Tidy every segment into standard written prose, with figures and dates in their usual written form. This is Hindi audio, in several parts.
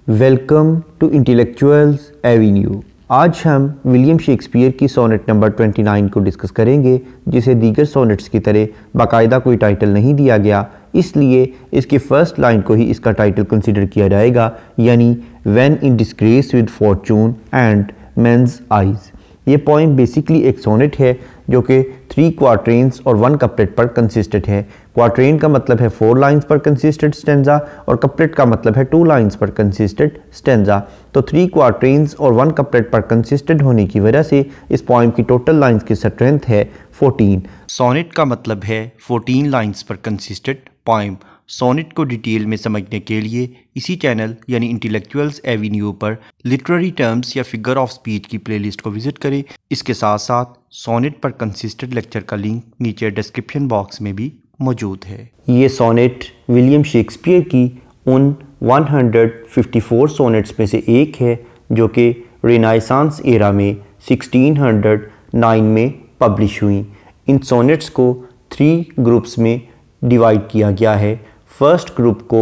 Welcome to intellectuals Avenue. आज हम विलियम शेक्सपियर की सोनेट नंबर 29 को डिस्कस करेंगे, जिसे दीगर सोनेट्स की तरह बाकायदा कोई टाइटल नहीं दिया गया, इसलिए इसकी फर्स्ट लाइन को ही इसका टाइटल कंसिडर किया जाएगा, यानी when in disgrace with fortune and men's eyes. ये पोइम बेसिकली एक सोनेट है जो कि 3 क्वार्ट्रेन्स और 1 कपलेट पर कंसिस्टेड है। क्वार्ट्रेन का मतलब है 4 लाइंस पर कंसिस्टेड स्टेंजा और कपलेट का मतलब है 2 लाइंस पर कंसिस्टेड स्टेंजा। तो 3 क्वार्ट्रेन्स और 1 कपलेट पर कंसिस्टेड होने की वजह से इस पोइम की टोटल लाइंस की स्ट्रेंथ है 14। सोनेट का मतलब है 14 लाइंस पर कंसिस्टेड पोइम। सोनेट को डिटेल में समझने के लिए इसी चैनल यानी इंटेलेक्चुअल्स एवेन्यू पर लिटरेरी टर्म्स या फिगर ऑफ स्पीच की प्लेलिस्ट को विजिट करें। इसके साथ साथ सोनेट पर कंसिस्टेड लेक्चर का लिंक नीचे डिस्क्रिप्शन बॉक्स में भी मौजूद है। ये सोनेट विलियम शेक्सपियर की उन 154 सोनेट्स में से एक है जो कि रेनाइसांस एरा में 1609 में पब्लिश हुई। इन सोनेट्स को 3 ग्रुप्स में डिवाइड किया गया है। फर्स्ट ग्रुप को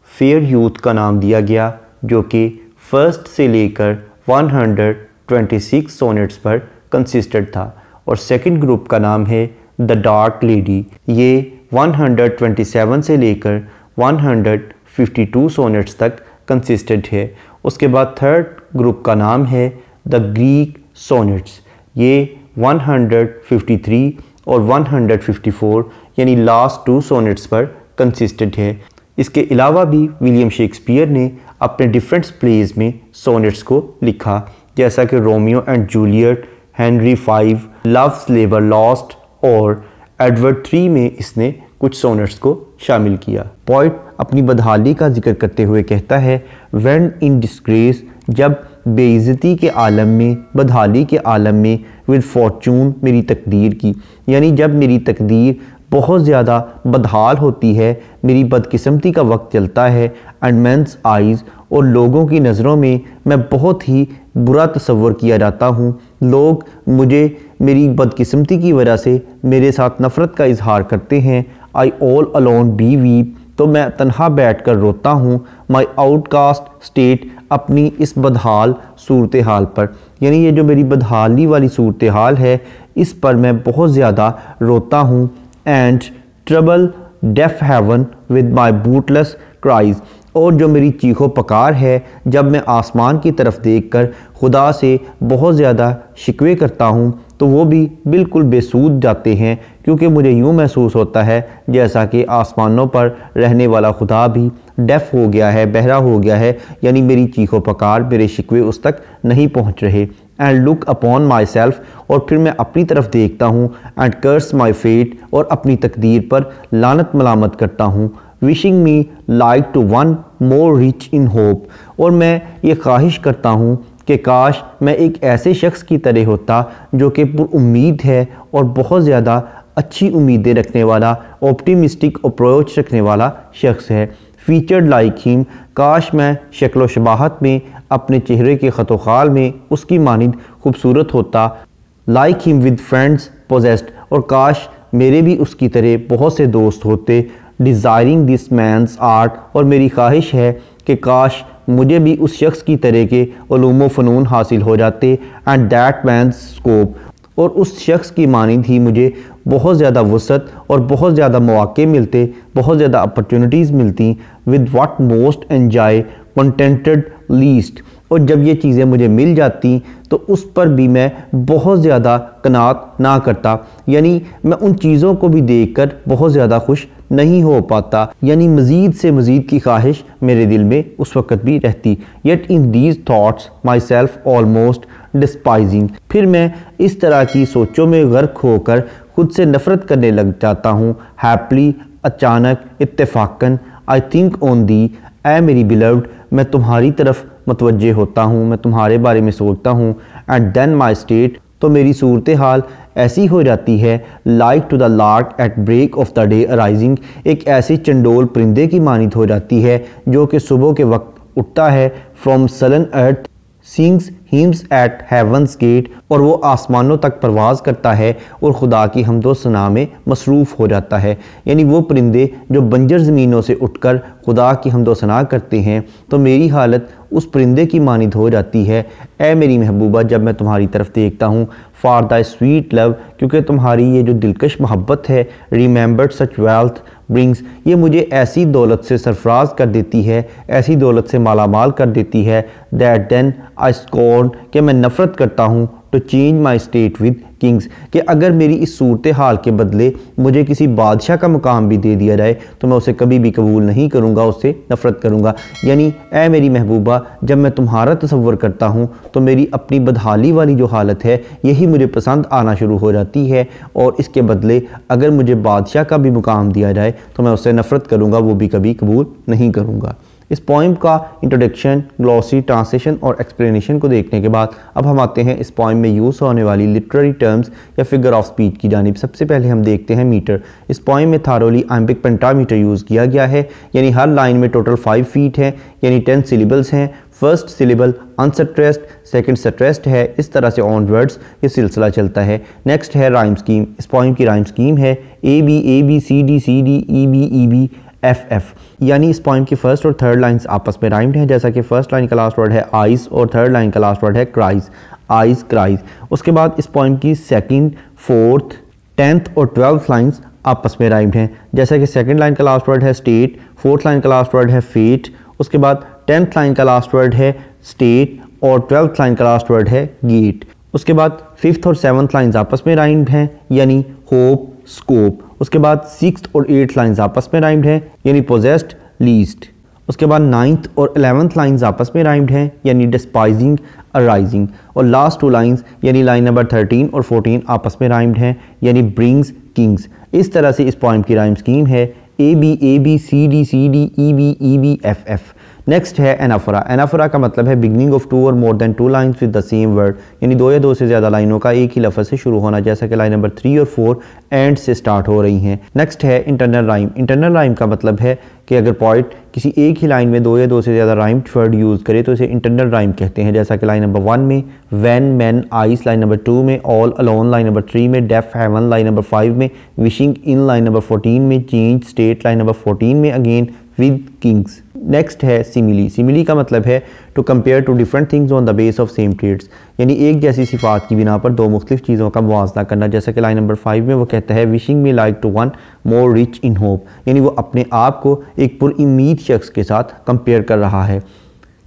फेयर यूथ का नाम दिया गया, जो कि फर्स्ट से लेकर 126 सोनेट्स पर कंसिस्टेड था, और सेकंड ग्रुप का नाम है द डार्क लेडी। ये 127 से लेकर 152 सोनेट्स तक कंसिस्टेड है। उसके बाद थर्ड ग्रुप का नाम है द ग्रीक सोनेट्स। ये 153 और 154 यानी लास्ट 2 सोनेट्स पर कंसिस्टेंट है। इसके अलावा भी विलियम शेक्सपियर ने अपने डिफरेंट प्लेज में सोनेट्स को लिखा, जैसा कि Romeo and Juliet, Henry V, loves labour lost और एडवर्ड III में इसने कुछ सोनेट्स को शामिल किया। पोइट अपनी बदहाली का जिक्र करते हुए कहता है, व्हेन इन डिस्ग्रेस, जब बेइज्जती के आलम में, बदहाली के आलम में, विद फॉर्चून, मेरी तकदीर की, यानी जब मेरी तकदीर बहुत ज़्यादा बदहाल होती है, मेरी बदकिस्मती का वक्त चलता है, एंड मेंस आइज़, और लोगों की नज़रों में मैं बहुत ही बुरा तस्वर किया जाता हूँ। लोग मुझे मेरी बदकिस्मती की वजह से मेरे साथ नफ़रत का इजहार करते हैं। आई ऑल अलोन बी वीप, तो मैं तन्हा बैठ कर रोता हूँ। माई आउटकास्ट स्टेट, अपनी इस बदहाल सूरत हाल पर, यानी ये जो मेरी बदहाली वाली सूरत हाल है, इस पर मैं बहुत ज़्यादा रोता हूँ। And trouble deaf heaven with my bootless cries, और जो मेरी चीखो पकार है, जब मैं आसमान की तरफ देखकर खुदा से बहुत ज़्यादा शिकवे करता हूँ, तो वो भी बिल्कुल बेसूद जाते हैं, क्योंकि मुझे यूँ महसूस होता है जैसा कि आसमानों पर रहने वाला खुदा भी डेफ हो गया है, बहरा हो गया है, यानी मेरी चीखो पकार, मेरे शिकवे उस तक नहीं पहुँच रहे। And look upon my self, और फिर मैं अपनी तरफ देखता हूँ। एंड कर्स माई फेट, और अपनी तकदीर पर लानत मलामत करता हूँ। Wishing me like to one more rich in hope, और मैं ये ख्वाहिश करता हूँ कि काश मैं एक ऐसे शख्स की तरह होता जो कि पुरुम्मीद है और बहुत ज़्यादा अच्छी उम्मीदें रखने वाला, ऑप्टिमिस्टिक अप्रोच रखने वाला शख्स है। फीचर्ड लाइक हिम, काश मैं शक्ल व शबाहत में, अपने चेहरे के ख़तोखाल में उसकी मानिंद खूबसूरत होता। Like him with friends possessed, और काश मेरे भी उसकी तरह बहुत से दोस्त होते। डिज़ायरिंग दिस मैंस आर्ट, और मेरी ख्वाहिश है कि काश मुझे भी उस शख्स की तरह के उलूम व फ़नून हासिल हो जाते। एंड दैट मैंस स्कोप, और उस शख्स की मानिंद ही मुझे बहुत ज़्यादा वसअत और बहुत ज़्यादा मौक़े मिलते, बहुत ज़्यादा अपॉर्चुनिटीज़ मिलती। With what most enjoy contented least, और जब ये चीज़ें मुझे मिल जाती तो उस पर भी मैं बहुत ज़्यादा कनात ना करता, यानी मैं उन चीज़ों को भी देखकर बहुत ज़्यादा खुश नहीं हो पाता, यानी मज़ीद से मज़ीद की ख्वाहिश मेरे दिल में उस वक़्त भी रहती। Yet in these thoughts myself almost despising, फिर मैं इस तरह की सोचों में गर्क होकर खुद से नफ़रत करने लग जाता हूँ। हैप्पली, अचानक, इत्तेफाकन, आई थिंक ऑन दी, ऐ मेरी बिलव्ड, मैं तुम्हारी तरफ मतवज्जे होता हूँ, मैं तुम्हारे बारे में सोचता हूँ। एंड देन माई स्टेट, तो मेरी सूरत हाल ऐसी हो जाती है। Like to the lark at break of the day arising, एक ऐसी चंडोल परिंदे की मानित हो जाती है जो कि सुबह के वक्त उठता है। From sullen earth sings hymns at heaven's gate, और वो आसमानों तक परवाज़ करता है और खुदा की हमदो सना में मसरूफ़ हो जाता है। यानी वो परिंदे जो बंजर ज़मीनों से उठकर खुदा की हमदो सना करते हैं, तो मेरी हालत उस परिंदे की मानिद हो जाती है। ए मेरी महबूबा, जब मैं तुम्हारी तरफ देखता हूँ, फॉर द स्वीट लव, क्योंकि तुम्हारी ये जो दिलकश मोहब्बत है, रिमेंबर्ड सच वेल्थ ब्रिंग्स, ये मुझे ऐसी दौलत से सरफराज कर देती है, ऐसी दौलत से मालामाल कर देती है, दैट देन आई स्कॉर्न, कि मैं नफ़रत करता हूँ, to change my state with kings, कि अगर मेरी इस सूरत हाल के बदले मुझे किसी बादशाह का मुकाम भी दे दिया जाए तो मैं उसे कभी भी कबूल नहीं करूँगा, उससे नफ़रत करूँगा। यानी ए मेरी महबूबा, जब मैं तुम्हारा तसव्वुर करता हूँ तो मेरी अपनी बदहाली वाली जो हालत है यही मुझे पसंद आना शुरू हो जाती है, और इसके बदले अगर मुझे बादशाह का भी मुकाम दिया जाए तो मैं उससे नफ़रत करूँगा, वो भी कभी कबूल नहीं करूँगा। इस पोइम का इंट्रोडक्शन, ग्लॉसी, ट्रांसलेशन और एक्सप्लेनेशन को देखने के बाद अब हम आते हैं इस पोइम में यूज़ होने वाली लिटरेरी टर्म्स या फिगर ऑफ स्पीच की जानिब। सबसे पहले हम देखते हैं मीटर। इस पोइम में थारोली आइम्बिक पेंटामीटर यूज़ किया गया है, यानी हर लाइन में टोटल 5 फीट हैं, यानी 10 सिलेबल्स हैं। First syllable unstressed, second stressed है, इस तरह से ऑन वर्ड्स ये सिलसिला चलता है। नेक्स्ट है राइम स्कीम। इस पोइम की राइम स्कीम है A B C D E B F F, यानी इस पोइम की फर्स्ट और थर्ड लाइंस आपस में राइम्ड हैं, जैसा कि फर्स्ट लाइन का लास्ट वर्ड है आइज और थर्ड लाइन का लास्ट वर्ड है क्राइज, आइज क्राइज। उसके बाद इस पोइम की सेकंड, फोर्थ, 10th और 12th लाइंस आपस में राइम्ड हैं, जैसा कि सेकंड लाइन का लास्ट वर्ड है स्टेट, फोर्थ लाइन का लास्ट वर्ड है फेट, उसके बाद 10th लाइन का लास्ट वर्ड है स्टेट और 12th लाइन का लास्ट वर्ड है गेट। उसके बाद 5th और 7th लाइंस आपस में राइम्ड हैं, यानी होप, स्कोप। उसके बाद 6th और 8th लाइंस आपस में राइम्ड हैं, यानी पोजेस्ड, लीस्ट। उसके बाद 9th और 11th लाइंस आपस में राइम्ड हैं, यानी डिस्पाइजिंग, अराइजिंग। और लास्ट 2 लाइंस यानी लाइन नंबर 13 और 14 आपस में राइम्ड हैं, यानी ब्रिंग्स, किंग्स। इस तरह से इस पोइम की राइम स्कीम है A B C D E B F F. Next है एनाफोरा। एनाफोरा का मतलब है बिगनिंग ऑफ 2 और more than 2 lines with the same word, यानी 2 या 2 से ज़्यादा लाइनों का एक ही लफ्ज़ से शुरू होना, जैसा कि लाइन नंबर 3 और 4 एंड से स्टार्ट हो रही हैं। नेक्स्ट है इंटरनल राइम। इंटरनल राइम का मतलब है कि अगर पोइट किसी एक ही लाइन में 2 या 2 से ज़्यादा राइम्ड वर्ड यूज़ करे तो इसे इंटरनल राइम कहते हैं, जैसा कि लाइन नंबर 1 में when, men, eyes, line number 2 में ऑल अलोन, लाइन नंबर 3 में डेफ, हेवन, लाइन नंबर 5 में विशिंग इन, लाइन नंबर 14 में चेंज स्टेट, लाइन नंबर 14 में अगेन विद किंग्स। नेक्स्ट है सिमिली। सिमिली का मतलब है to compare two different things on the base of same traits, यानी एक जैसी सिफात की बिना पर 2 मुख्तलिफ चीज़ों का मुआवजा करना, जैसा कि लाइन नंबर 5 में वो कहता है wishing me like to one more rich in hope, यानी वो अपने आप को एक पुरुम्मीद शख्स के साथ कंपेयर कर रहा है,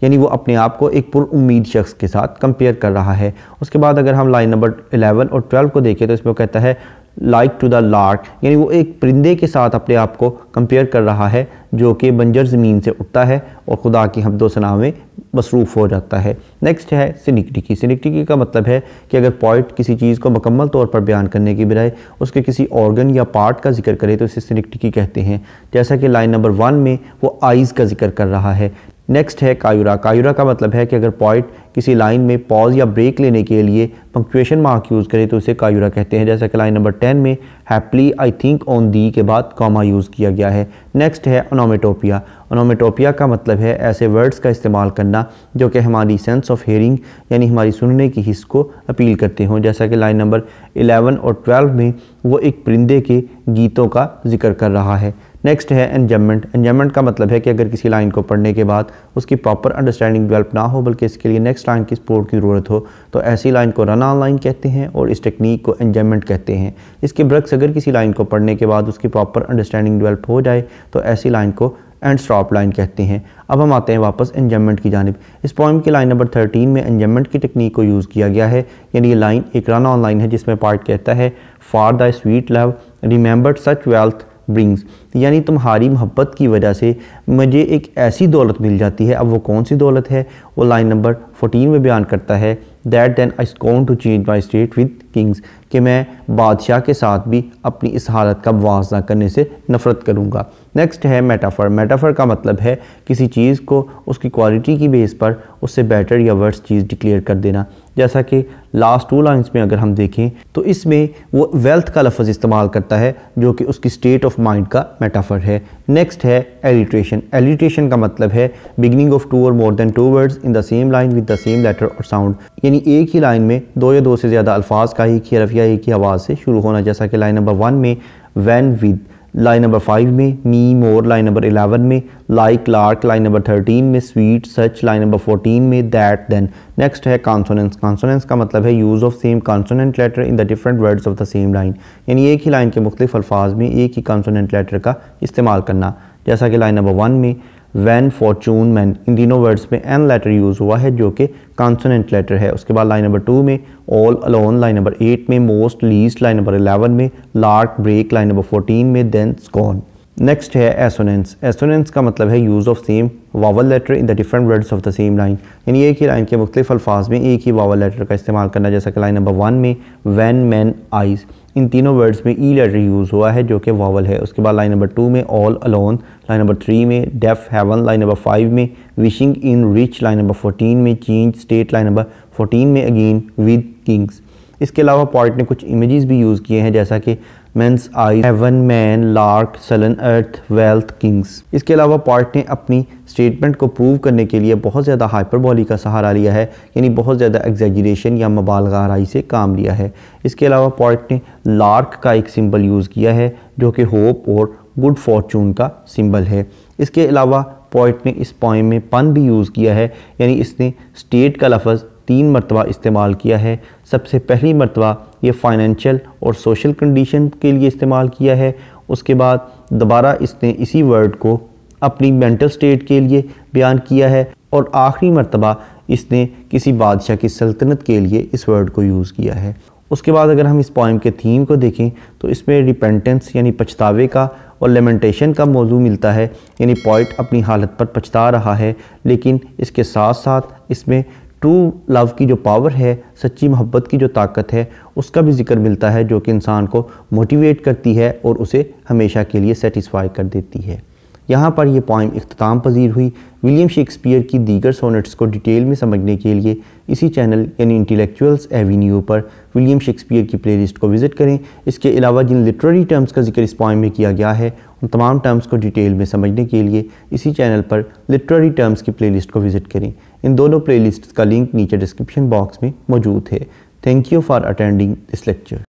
यानी वो अपने आप को एक पुरुम्मीद शख्स के साथ कंपेयर कर रहा है। उसके बाद अगर हम लाइन नंबर 11 और 12 को देखें तो इसमें वो कहता है लाइक टू द लार्क, यानी वो एक परिंदे के साथ अपने आप को कंपेयर कर रहा है जो कि बंजर ज़मीन से उठता है और खुदा की हम्दो सना में मसरूफ़ हो जाता है। नेक्स्ट है सिनिकटिकी। सिनिकटिकी का मतलब है कि अगर पोइट किसी चीज़ को मुकम्मल तौर पर बयान करने की बजाय उसके किसी ऑर्गन या पार्ट का जिक्र करे तो इसे सिनिकटिकी कहते हैं, जैसा कि लाइन नंबर 1 में वो आइज़ का जिक्र कर रहा है। नेक्स्ट है कायुरा। कायुरा का मतलब है कि अगर पोइट किसी लाइन में पॉज या ब्रेक लेने के लिए पंक्चुएशन मार्क यूज़ करे तो उसे कायुरा कहते हैं, जैसा कि लाइन नंबर 10 में happily I think on the के बाद कॉमा यूज़ किया गया है। नेक्स्ट है ओनोमेटोपिया। ओनोमेटोपिया का मतलब है ऐसे वर्ड्स का इस्तेमाल करना जो कि हमारी सेंस ऑफ हेयरिंग यानी हमारी सुनने की हिस्स को अपील करते हों, जैसा कि लाइन नंबर 11 और 12 में वो एक परिंदे के गीतों का जिक्र कर रहा है। नेक्स्ट है एंजॉयमेंट। एंजॉयमेंट का मतलब है कि अगर किसी लाइन को पढ़ने के बाद उसकी प्रॉपर अंडरस्टैंडिंग डेवलप ना हो बल्कि इसके लिए नेक्स्ट लाइन की सपोर्ट की ज़रूरत हो तो ऐसी लाइन को रन ऑन लाइन कहते हैं और इस टेक्निक को एंजॉयमेंट कहते हैं। इसके बरक्स अगर किसी लाइन को पढ़ने के बाद उसकी प्रॉपर अंडरस्टैंडिंग डेवलप हो जाए तो ऐसी लाइन को एंड स्टॉप लाइन कहते हैं। अब हम आते हैं वापस एंजॉयमेंट की जानिब। इस पोइम की लाइन नंबर 13 में एंजॉयमेंट की टेक्निक को यूज़ किया गया है, यानी ये लाइन एक रन ऑन लाइन है जिसमें पार्ट कहता है for the sweet love remembered such wealth brings, यानी तुम्हारी मोहब्बत की वजह से मुझे एक ऐसी दौलत मिल जाती है। अब वो कौन सी दौलत है वो लाइन नंबर 14 में बयान करता है that then I scorn to change my state with kings कि मैं बादशाह के साथ भी अपनी इस हालत का मुआवजा करने से नफ़रत करूँगा। नेक्स्ट है मेटाफर। मेटाफर का मतलब है किसी चीज़ को उसकी क्वालिटी की बेस पर उससे बेटर या वर्स चीज़ डिक्लेयर कर देना। जैसा कि लास्ट 2 लाइंस में अगर हम देखें तो इसमें वो वेल्थ का लफ्ज़ इस्तेमाल करता है जो कि उसकी स्टेट ऑफ माइंड का मेटाफर है। नेक्स्ट है एलिट्रेशन। एलिट्रेशन का मतलब है बिगिनिंग ऑफ 2 और more than 2 words in the same line with the same letter और साउंड, यानी एक ही लाइन में 2 या 2 से ज़्यादा अल्फाज का एक ही हरफ या एक ही आवाज़ से शुरू होना। जैसा कि लाइन नंबर 1 में वैन विद, लाइन नंबर 5 में मी मोर, लाइन नंबर 11 में लाइक लार्क, लाइन नंबर 13 में स्वीट सच, लाइन नंबर 14 में दैट देन। नेक्स्ट है कॉन्सोनेंट्स। कॉन्सोनेंट्स का मतलब है use of same consonant letter in the different words of the same line, यानी एक ही लाइन के मुख्तलिफ अल्फाज में एक ही कॉन्सोनेंट लेटर का इस्तेमाल करना। जैसा कि लाइन नंबर 1 में वैन फॉर्चून मैन, इन तीनों वर्ड्स में एन लेटर यूज़ हुआ है जो कि कॉन्सोनेंट लेटर है। उसके बाद लाइन नंबर 2 में ऑल अलोन, लाइन नंबर 8 में मोस्ट लीस्ट, लाइन नंबर 11 में लार्क ब्रेक, लाइन नंबर 14 में देन स्कॉन। नेक्स्ट है एसोनेंस। एसोनेंस का मतलब है use of same vowel letter in the different words of the same line, यानी एक ही लाइन के मुख्तलिफ अल्फाज में एक ही वावल लेटर का इस्तेमाल करना। जैसा कि लाइन नंबर 1 में वैन मैन आइज, इन तीनों वर्ड्स में ई लेटर यूज़ हुआ है जो कि वावल है। उसके बाद लाइन नंबर 2 में ऑल अलोन, लाइन नंबर 3 में डेफ हेवन, लाइन नंबर 5 में विशिंग इन रिच, लाइन नंबर 14 में चेंज स्टेट, लाइन नंबर 14 में अगेन विद किंग्स। इसके अलावा पॉइंट ने कुछ इमेजेस भी यूज़ किए हैं जैसा कि मेंस आई, हेवन, मैन, लार्क, सलन, अर्थ, वेल्थ, किंग्स। इसके अलावा पॉइंट ने अपनी स्टेटमेंट को प्रूव करने के लिए बहुत ज़्यादा हाइपरबोली का सहारा लिया है, यानी बहुत ज़्यादा एग्जैजरेशन या मुबालगा आराई से काम लिया है। इसके अलावा पॉइंट ने लार्क का एक सिंबल यूज़ किया है जो कि होप और गुड फॉर्चून का सिंबल है। इसके अलावा पॉइंट ने इस पोएम में पन भी यूज़ किया है, यानी इसने स्टेट का लफ्ज़ 3 मरतबा इस्तेमाल किया है। सबसे पहली मरतबा ये फाइनेंशियल और सोशल कंडीशन के लिए इस्तेमाल किया है। उसके बाद दोबारा इसने इसी वर्ड को अपनी मेंटल स्टेट के लिए बयान किया है और आखिरी मरतबा इसने किसी बादशाह की सल्तनत के लिए इस वर्ड को यूज़ किया है। उसके बाद अगर हम इस पोएम के थीम को देखें तो इसमें रिपेंटेंस यानी पछतावे का और लेमेंटेशन का मौजू मिलता है, यानी पॉइंट अपनी हालत पर पछता रहा है, लेकिन इसके साथ साथ इसमें ट्रू लव की जो पावर है, सच्ची मोहब्बत की जो ताकत है, उसका भी जिक्र मिलता है जो कि इंसान को मोटिवेट करती है और उसे हमेशा के लिए सेटिस्फाई कर देती है। यहाँ पर यह पोएम इख्तिताम पजीर हुई। विलियम शेक्सपियर की दीगर सोनेट्स को डिटेल में समझने के लिए इसी चैनल यानी इंटेलेक्चुअल्स एवेन्यू पर विलियम शेक्सपियर की प्लेलिस्ट को विज़िट करें। इसके अलावा जिन लिटरेरी टर्म्स का जिक्र इस पोएम में किया गया है उन तमाम टर्म्स को डिटेल में समझने के लिए इसी चैनल पर लिटरेरी टर्म्स की प्लेलिस्ट को विज़िट करें। इन दोनों प्लेलिस्ट्स का लिंक नीचे डिस्क्रिप्शन बॉक्स में मौजूद है। Thank you for attending this lecture.